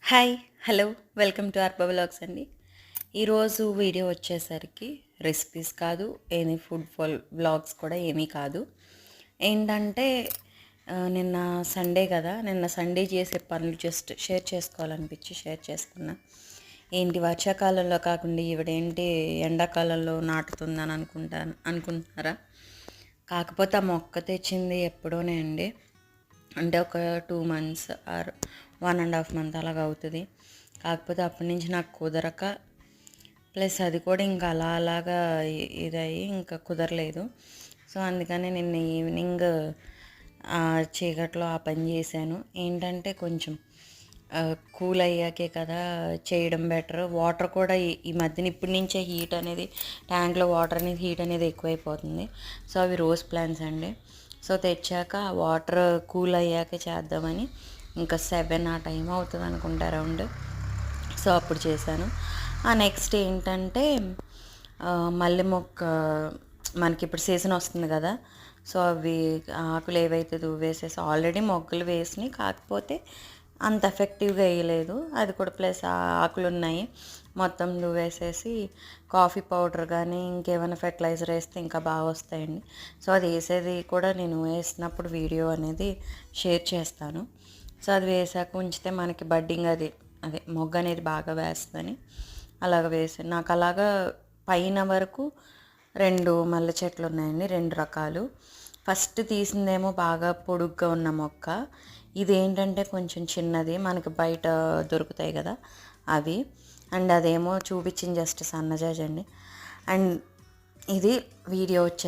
Hi hello welcome to Arba vlogs అండి. ఈరోజు video వచ్చేసరికి రెసిపీస్ కాదు, ఏమీ ఫుడ్ వ్లాగ్స్ కూడా ఏమీ కాదు. ఏంటంటే నిన్న సండే కదా, నిన్న సండే చేసే పనులు జస్ట్ షేర్ చేసుకోవాలనిపించి షేర్ చేసుకున్నా. ఏంటి వర్షాకాలంలో కాకుండా ఈవిడేంటి ఎండాకాలంలో నాటుతుందని అనుకుంటున్నారా? కాకపోతే ఆ మొక్క తెచ్చింది ఎప్పుడోనే అండి. అంటే ఒక 2 months ఆర్ 1.5 month అలాగ అవుతుంది. కాకపోతే అప్పటి నుంచి నాకు కుదరక, ప్లస్ అది కూడా ఇంకా అలాగా ఇదయ్యి ఇంకా కుదరలేదు. సో అందుకని నిన్న ఈవినింగ్ చీకట్లో ఆ పని చేశాను. ఏంటంటే కొంచెం కూల్ అయ్యాకే కదా చేయడం బెటర్. వాటర్ కూడా ఈ మధ్యన ఇప్పటి నుంచే హీట్ అనేది, ట్యాంక్లో వాటర్ అనేది హీట్ అనేది ఎక్కువైపోతుంది. సో అవి రోజ్ ప్లాంట్స్ అండి. సో తెచ్చాక వాటర్ కూల్ అయ్యాక చేద్దామని, ఇంకా 7 ఆ టైం అవుతుంది అనుకుంటా అరౌండ్. సో అప్పుడు చేశాను. నెక్స్ట్ ఏంటంటే మల్లె మొక్క మనకి ఇప్పుడు సీజన్ వస్తుంది కదా. సో అవి ఆకులు ఏవైతే దువ్వేసేసి ఆల్రెడీ మొగ్గలు వేసినాయి, కాకపోతే అంత ఎఫెక్టివ్గా వేయలేదు. అది కూడా ప్లస్ ఆకులు ఉన్నాయి, మొత్తం దువ్వేసేసి కాఫీ పౌడర్ కానీ ఇంకేమైనా ఫెర్టిలైజర్ వేస్తే ఇంకా బాగా వస్తాయండి. సో అది వేసేది కూడా నేను వేసినప్పుడు వీడియో అనేది షేర్ చేస్తాను. సో అది వేసాక ఉంచితే మనకి బడ్డింగ్ అదే మొగ్గ అనేది బాగా వేస్తుందని అలాగ వేసాను. నాకు అలాగా పైన వరకు 2 మల్లె చెట్లు ఉన్నాయండి, 2 రకాలు. ఫస్ట్ తీసిందేమో బాగా పొడుగ్గా ఉన్న మొక్క. ఇదేంటంటే కొంచెం చిన్నది, మనకి బయట దొరుకుతాయి కదా అవి. అండ్ అదేమో చూపించింది జస్ట్ సన్నజాజి అండి. అండ్ ఇది వీడియో వచ్చేసరికి